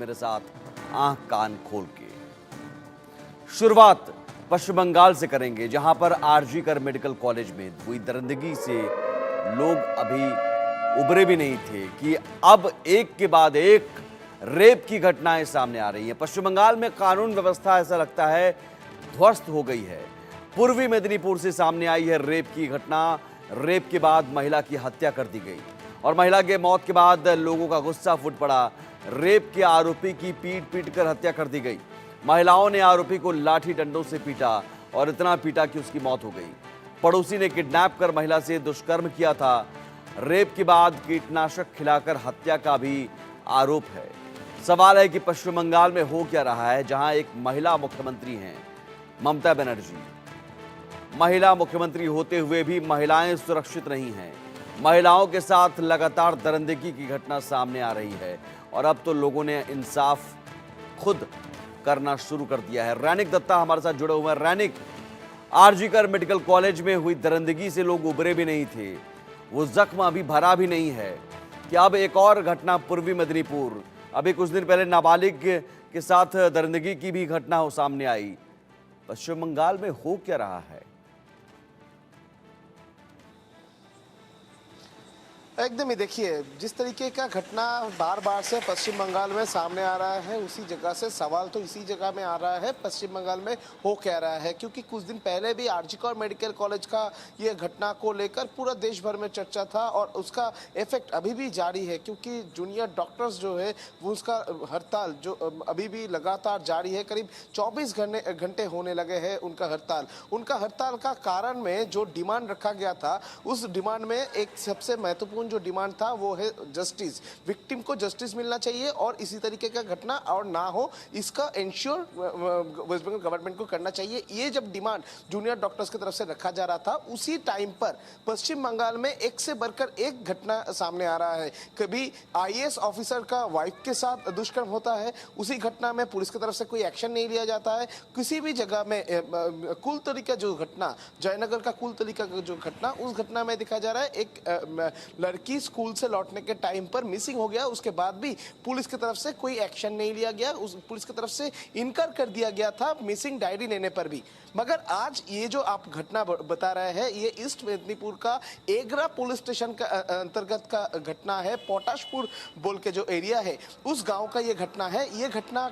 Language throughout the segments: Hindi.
मेरे साथ आंख कान खोल के। शुरुआत पश्चिम बंगाल से करेंगे, जहां पर आरजी कर मेडिकल कॉलेज में हुई दरिंदगी से लोग अभी उबरे भी नहीं थे कि अब एक के बाद एक रेप की घटनाएं सामने आ रही हैं। पश्चिम बंगाल में कानून व्यवस्था ऐसा लगता है ध्वस्त हो गई है। पूर्वी मेदिनीपुर से सामने आई है रेप की घटना। रेप के बाद महिला की हत्या कर दी गई और महिला के मौत के बाद लोगों का गुस्सा फूट पड़ा। रेप के आरोपी की पीट कर हत्या कर दी गई। महिलाओं ने आरोपी को लाठी डंडों से पीटा और इतना पीटा कि उसकी मौत हो गई। पड़ोसी ने किडनैप कर महिला से दुष्कर्म किया था। रेप के बाद कीटनाशक खिलाकर हत्या का भी आरोप है। सवाल है कि पश्चिम बंगाल में हो क्या रहा है, जहां एक महिला मुख्यमंत्री हैं, ममता बनर्जी। महिला मुख्यमंत्री होते हुए भी महिलाएं सुरक्षित नहीं हैं। महिलाओं के साथ लगातार दरिंदगी की घटना सामने आ रही है और अब तो लोगों ने इंसाफ खुद करना शुरू कर दिया है। रैनिक दत्ता हमारे साथ जुड़े हुए हैं। रैनिक, आरजी कर मेडिकल कॉलेज में हुई दरिंदगी से लोग उबरे भी नहीं थे, वो जख्म अभी भरा भी नहीं है कि अब एक और घटना पूर्वी मेदिनीपुर, अभी कुछ दिन पहले नाबालिग के साथ दरिंदगी की भी घटना हो सामने आई। पश्चिम बंगाल में हो क्या रहा है? एकदम ही देखिए, जिस तरीके का घटना बार बार से पश्चिम बंगाल में सामने आ रहा है, उसी जगह से सवाल तो इसी जगह में आ रहा है, पश्चिम बंगाल में हो क्या रहा है। क्योंकि कुछ दिन पहले भी आरजी कर मेडिकल कॉलेज का ये घटना को लेकर पूरा देश भर में चर्चा था और उसका इफेक्ट अभी भी जारी है। क्योंकि जूनियर डॉक्टर्स जो है वो उसका हड़ताल जो अभी भी लगातार जारी है। करीब 24 घंटे होने लगे हैं उनका हड़ताल। उनका हड़ताल का कारण में जो डिमांड रखा गया था, उस डिमांड में एक सबसे महत्वपूर्ण जो डिमांड था वो है जस्टिस। विक्टिम को जस्टिस मिलना चाहिए और इसी तरीके का घटना और ना हो, इसका इंश्योर वेस्ट बंगाल गवर्नमेंट को करना चाहिए। ये जब डिमांड जूनियर डॉक्टर्स की तरफ से रखा जा रहा था, उसी टाइम पर पश्चिम बंगाल में एक से बढ़कर एक घटना सामने आ रहा है। कभी आईएएस ऑफिसर का वाइफ के साथ दुष्कर्म होता है, उसी घटना में पुलिस की तरफ से कोई एक्शन नहीं लिया जाता है। किसी भी जगह में कुल तरीका जो घटना, जयनगर का कुल तरीका जो घटना, उस घटना में दिखा जा रहा है एक लड़की स्कूल से लौटने के टाइम पर मिसिंग हो गया। उसके बाद भी पुलिस की तरफ से कोई एक्शन नहीं लिया गया। उस पुलिस की तरफ से इनकार कर दिया गया था मिसिंग डायरी लेने पर भी। मगर आज ये जो आप घटना बता रहे हैं, ये ईस्ट मेदिनीपुर का एगरा पुलिस स्टेशन का अंतर्गत का घटना है। पोटाशपुर बोल के जो एरिया है, उस गांव का ये घटना है। ये घटना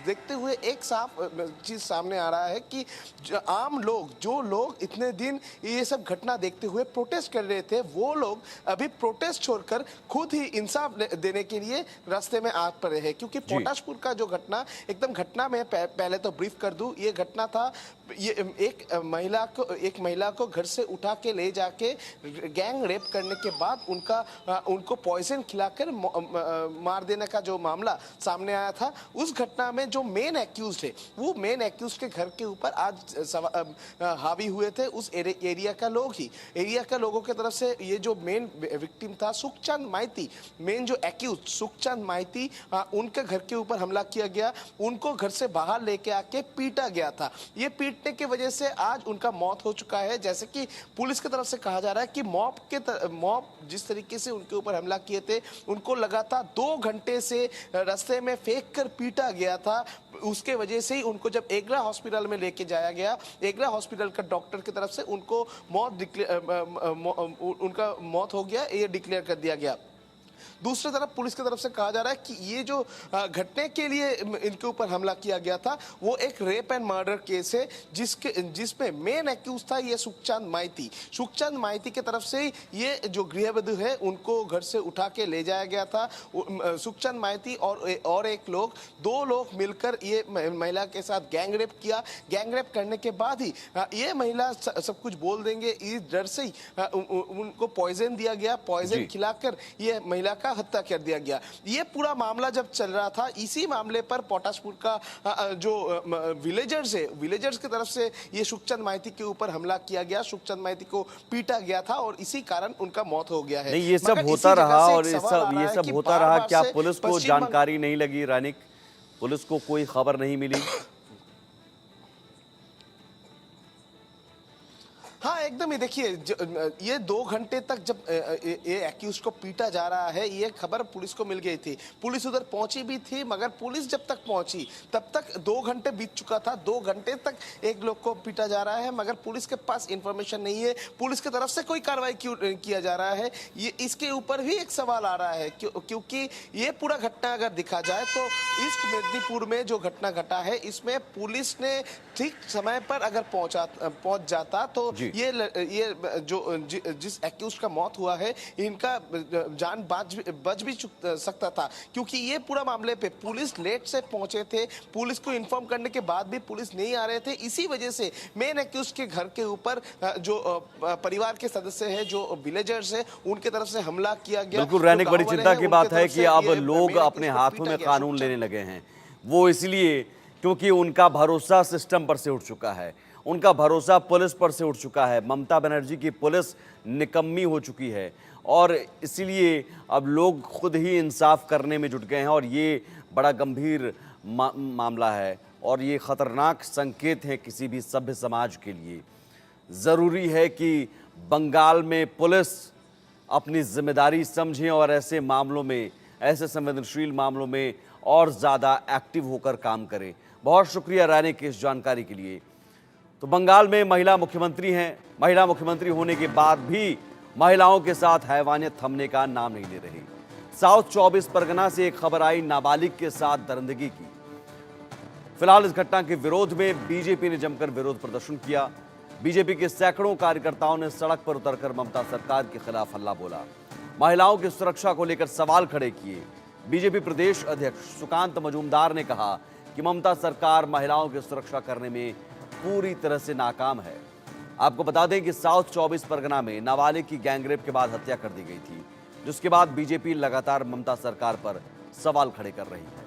देखते हुए एक साफ चीज सामने आ रहा है कि आम लोग, जो लोग इतने दिन ये सब घटना देखते हुए प्रोटेस्ट कर रहे थे, वो लोग अभी प्रोटेस्ट छोड़कर खुद ही इंसाफ देने के लिए रास्ते में आ पड़े हैं। क्योंकि पोटाशपुर का जो घटना, एकदम घटना में पहले तो ब्रीफ कर दूं, ये घटना था, ये एक महिला को घर से उठा के ले जाके गैंग रेप करने के बाद उनको पॉइजन खिलाकर मार देने का जो मामला सामने आया था। उस घटना में जो मेन एक्यूज्ड है, वो मेन एक्यूज्ड के घर के ऊपर आज हावी हुए थे उस एरिया का लोग ही। एरिया का लोगों की तरफ से ये जो मेन विक्टिम था सुखचंद माइती, मेन जो एक्यूज सुखचंद माइती, उनके घर के ऊपर हमला किया गया। उनको घर से बाहर लेके आके पीटा गया था। ये पीटने की वजह से आज उनका मौत हो चुका है। जैसे कि पुलिस की तरफ से कहा जा रहा है कि मॉब जिस तरीके से उनके ऊपर हमला किए थे, उनको लगातार 2 घंटे से रास्ते में फेंक कर पीटा गया था। उसके वजह से ही उनको जब एगरा हॉस्पिटल में लेके जाया गया, एगरा हॉस्पिटल का डॉक्टर की तरफ से उनको उनका मौत हो गया, ये डिक्लेयर कर दिया गया। दूसरी तरफ पुलिस की तरफ से कहा जा रहा है कि ये जो घटने के लिए इनके ऊपर हमला किया गया था, वो एक रेप एंड मर्डर केस है, जिसमें मेन एक्यूज था ये सुखचंद माइती। सुखचंद माइती की तरफ से ये जो गृहवधू है, उनको घर से उठा के ले जाया गया था। सुखचंद माइती और एक लोग, 2 लोग मिलकर ये महिला के साथ गैंग रेप किया। गैंग रेप करने के बाद ही ये महिला सब कुछ बोल देंगे, इस डर से ही उनको पॉइजन दिया गया। पॉइजन खिलाकर ये महिला का हत्या कर दिया गया। ये पूरा मामला जब चल रहा था, इसी मामले पर पोटाशपुर का जो विलेजर्स है, विलेजर्स की तरफ से ये सुखचंद माइती के ऊपर हमला किया गया। सुखचंद माइती को पीटा गया था और इसी कारण उनका मौत हो गया है। नहीं, ये सब होता रहा और ये सब होता रहा, क्या पुलिस को जानकारी नहीं लगी? रैनिक, पुलिस को कोई खबर नहीं मिली? हाँ, एकदम ही देखिए ये 2 घंटे तक जब ये एक्यूज को पीटा जा रहा है, ये खबर पुलिस को मिल गई थी। पुलिस उधर पहुंची भी थी, मगर पुलिस जब तक पहुंची तब तक 2 घंटे बीत चुका था। 2 घंटे तक एक लोग को पीटा जा रहा है, मगर पुलिस के पास इंफॉर्मेशन नहीं है, पुलिस की तरफ से कोई कार्रवाई क्यों किया जा रहा है, ये इसके ऊपर भी एक सवाल आ रहा है। क्योंकि ये पूरा घटना अगर दिखा जाए तो ईस्ट मेदिनीपुर में जो घटना घटा है, इसमें पुलिस ने ठीक समय पर अगर पहुंच जाता तो ये जिस एक्यूज का मौत हुआ है, इनका जान बच भी सकता था। क्योंकि ये पूरा मामले पे पुलिस लेट से पहुंचे थे, पुलिस को इन्फॉर्म करने के बाद भी पुलिस नहीं आ रहे थे। इसी वजह से मेन एक्यूज के घर के ऊपर जो परिवार के सदस्य हैं, जो विलेजर्स हैं, उनके तरफ से हमला किया गया। बिल्कुल रहने की बड़ी चिंता की बात है कि अब लोग अपने हाथों में कानून लेने लगे हैं। वो इसलिए क्योंकि उनका भरोसा सिस्टम पर से उठ चुका है, उनका भरोसा पुलिस पर से उठ चुका है। ममता बनर्जी की पुलिस निकम्मी हो चुकी है और इसीलिए अब लोग खुद ही इंसाफ करने में जुट गए हैं और ये बड़ा गंभीर मामला है और ये खतरनाक संकेत है किसी भी सभ्य समाज के लिए। ज़रूरी है कि बंगाल में पुलिस अपनी जिम्मेदारी समझें और ऐसे मामलों में, ऐसे संवेदनशील मामलों में और ज़्यादा एक्टिव होकर काम करें। बहुत शुक्रिया रानी की इस जानकारी के लिए। तो बंगाल में महिला मुख्यमंत्री हैं, महिला मुख्यमंत्री होने के बाद भी महिलाओं के साथ हैवानियत थमने का नाम नहीं ले रही। साउथ 24 परगना से एक खबर आई नाबालिग के साथ दरिंदगी की। फिलहाल इस घटना के विरोध में बीजेपी ने जमकर विरोध प्रदर्शन किया। बीजेपी के सैकड़ों कार्यकर्ताओं ने सड़क पर उतरकर ममता सरकार के खिलाफ हल्ला बोला, महिलाओं की सुरक्षा को लेकर सवाल खड़े किए। बीजेपी प्रदेश अध्यक्ष सुकांत मजूमदार ने कहा कि ममता सरकार महिलाओं की सुरक्षा करने में पूरी तरह से नाकाम है। आपको बता दें कि साउथ 24 परगना में नाबालिग की गैंगरेप के बाद हत्या कर दी गई थी, जिसके बाद बीजेपी लगातार ममता सरकार पर सवाल खड़े कर रही है।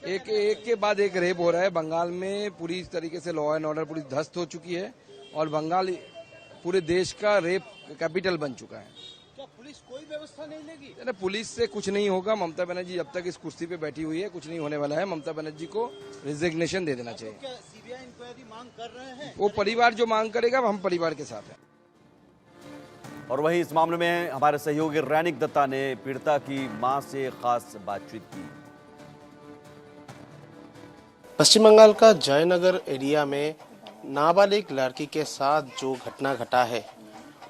एक के बाद एक रेप हो रहा है बंगाल में। पूरी तरीके से लॉ एंड ऑर्डर पूरी ध्वस्त हो चुकी है और बंगाल पूरे देश का रेप कैपिटल बन चुका है। क्या पुलिस कोई व्यवस्था नहीं लेगी? अरे पुलिस से कुछ नहीं होगा। ममता बनर्जी जब तक इस कुर्सी पे बैठी हुई है कुछ नहीं होने वाला है। ममता बनर्जी को रिजिग्नेशन दे देना चाहिए। क्या सीबीआई इंक्वायरी मांग कर रहे हैं? वो परिवार जो मांग करेगा हम परिवार के साथ हैं। और वहीं इस मामले में हमारे सहयोगी रैनिक दत्ता ने पीड़िता की मां से खास बातचीत की। पश्चिम बंगाल का जयनगर एरिया में नाबालिग लड़की के साथ जो घटना घटा है,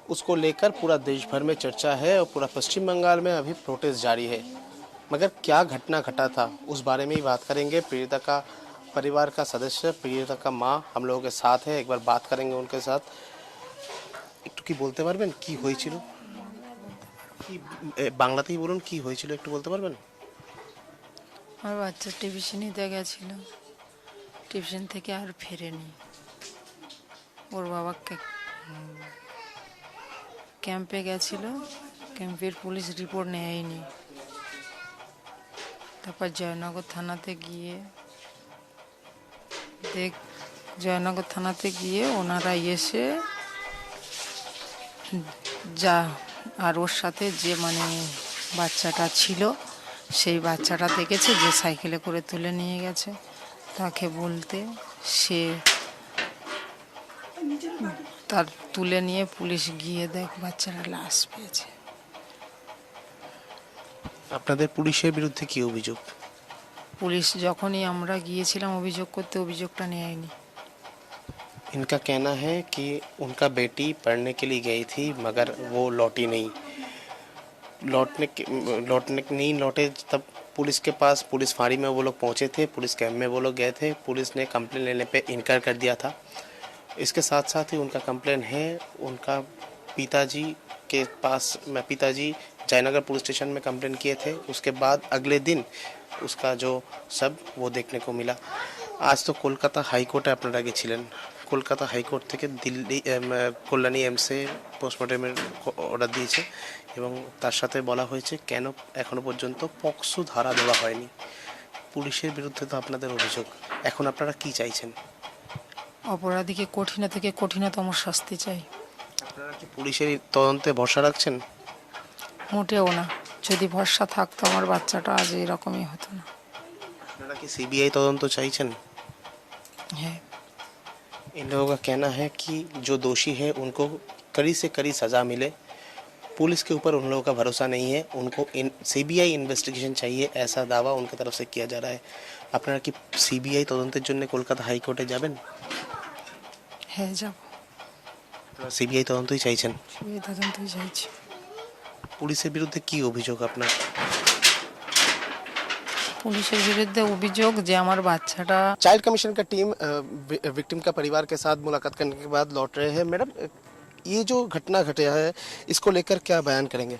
उसको लेकर पूरा देश भर में चर्चा है और पूरा पश्चिम बंगाल में अभी प्रोटेस्ट जारी है। मगर क्या घटना घटा था उस बारे में ही बात करेंगे। पीड़िता का परिवार का सदस्य, पीड़िता का माँ हम लोगों के साथ है, एक बार बात करेंगे उनके साथ। একটু কি বলতে পারবেন কি হয়েছিল? কি বাংলাতেই বলুন, কি হয়েছিল একটু বলতে পারবেন? আমার বাচ্চা টিউশন নিতে গেছিল, টিউশন থেকে আর ফেরেনি। ওর বাবা ক্যাম্পে গেছিল, ক্যাম্পের পুলিশ রিপোর্ট নেয়নি। তারপর জয়নগর থানাতে গিয়ে জয়নগর থানাতে গিয়ে ওনারা এসে যা আর ওর সাথে যে মানে বাচ্চাটা ছিল সেই বাচ্চাটা দেখেছে যে সাইকেলে করে তুলে নিয়ে গেছে। তাকে বলতে সে তার তুলে নিয়ে পুলিশ গিয়ে দেখ বাচ্চারা লাশ পেয়েছে। আপনাদের পুলিশের বিরুদ্ধে কি অভিযোগ? পুলিশ যখনই আমরা গিয়েছিলাম অভিযোগ করতে, অভিযোগটা নেয়নি। इनका कहना है कि उनका बेटी पढ़ने के लिए गई थी मगर वो लौटी नहीं, नहीं लौटे। तब पुलिस के पास, पुलिस फाड़ी में वो लोग पहुंचे थे, पुलिस कैंप में वो लोग गए थे। पुलिस ने कंप्लेन लेने पे इनकार कर दिया था। इसके साथ साथ ही उनका कंप्लेन है उनका पिताजी के पास। पिताजी जयनगर पुलिस स्टेशन में कंप्लेन किए थे, उसके बाद अगले दिन उसका जो सब वो देखने को मिला। आज तो कोलकाता हाईकोर्टे আপনারা গেছিলেন, কলকাতা হাইকোর্ট থেকে দিল্লি কল্যাণী এমসে পোস্টমর্টমের অর্ডার দিয়েছে এবং তার সাথে বলা হয়েছে কেন এখনো পর্যন্ত পক্সো ধারা দেওয়া হয়নি। পুলিশের বিরুদ্ধে তো আপনাদের অভিযোগ, এখন আপনারা কি চাইছেন? অপরাধীকে কঠিন থেকে কঠিনতম শাস্তি চাই। আপনারা কি পুলিশের তদন্তে ভরসা রাখছেন? মোটেও না। যদি ভরসা থাকতো আমার বাচ্চাটা আজ এরকমই হতো না। আপনারা কি सीबीआई তদন্ত চাইছেন? হ্যাঁ, इन लोगों का कहना है कि जो दोषी है उनको कड़ी से कड़ी सजा मिले। पुलिस के ऊपर उन लोगों का भरोसा नहीं है, उनको सीबीआई इन्वेस्टिगेशन चाहिए, ऐसा दावा उनकी तरफ से किया जा रहा है। আপনারা কি सीबीआई তদন্তের জন্য কলকাতা হাইকোর্টে যাবেন? হ্যাঁ যাব, सीबीआई তদন্তই চাইছেন। সেই তদন্তই চাইছি। পুলিশের বিরুদ্ধে কি অভিযোগ আপনার? পুলিশের বিরুদ্ধে অভিযোগ যে আমার বাচ্চাটা चाइल्ड कमीशन का टीम विक्टिम का परिवार के साथ मुलाकात करने के बाद लौट रहे हैं। मैडम, ये जो घटना घटा है इसको लेकर क्या बयान करेंगे?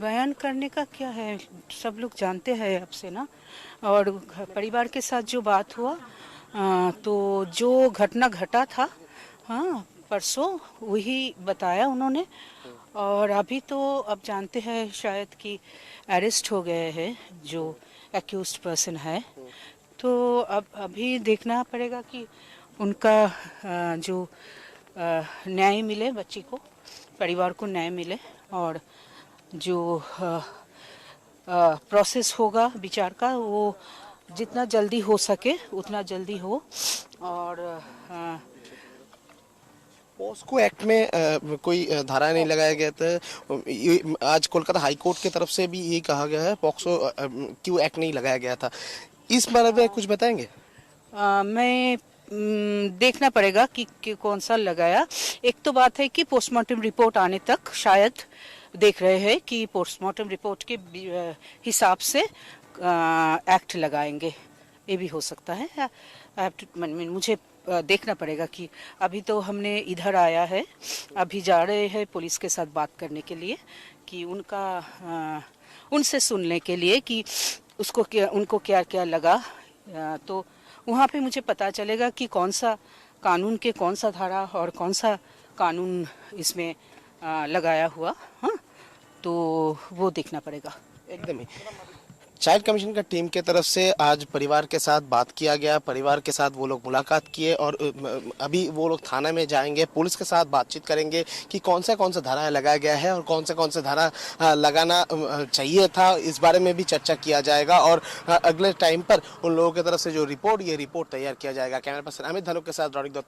बयान करने का क्या है, सब लोग जानते हैं अब से ना। और परिवार के साथ जो बात हुआ तो जो घटना घटा था, हाँ, परसों वही बताया उन्होंने। और अभी तो अब जानते हैं शायद कि अरेस्ट हो गए हैं जो एक्यूज्ड पर्सन है। तो अब अभी देखना पड़ेगा कि उनका जो न्याय मिले, बच्ची को, परिवार को न्याय मिले, और जो प्रोसेस होगा विचार का वो जितना जल्दी हो सके उतना जल्दी हो। और पॉस्को एक्ट में कोई धारा नहीं लगाया गया था। आज कोलकाता हाई कोर्ट की तरफ से भी ये कहा गया है पॉक्सो क्यों एक्ट नहीं लगाया गया था, इस बारे में कुछ बताएंगे? मैं देखना पड़ेगा कि कौन सा लगाया। एक तो बात है कि पोस्टमार्टम रिपोर्ट आने तक शायद देख रहे हैं कि पोस्टमार्टम रिपोर्ट के हिसाब से एक्ट लगाएंगे, ये भी हो सकता है। मुझे देखना पड़ेगा कि अभी तो हमने इधर आया है, अभी जा रहे हैं पुलिस के साथ बात करने के लिए कि उनका उनसे सुनने के लिए कि उसको क्या, उनको क्या क्या लगा। तो वहाँ पे मुझे पता चलेगा कि कौन सा कानून के कौन सा धारा और कौन सा कानून इसमें लगाया हुआ, हाँ, तो वो देखना पड़ेगा। एकदम ही। चाइल्ड कमीशन का टीम के तरफ से आज परिवार के साथ बात किया गया, परिवार के साथ वो लोग मुलाकात किए और अभी वो लोग थाना में जाएंगे, पुलिस के साथ बातचीत करेंगे कि कौन सा धारा लगाया गया है और कौन सा धारा लगाना चाहिए था, इस बारे में भी चर्चा किया जाएगा। और अगले टाइम पर उन लोगों की तरफ से जो रिपोर्ट, ये रिपोर्ट तैयार किया जाएगा। कैमरा पर्सन अमित धनुक के साथ रौनिक दत्त,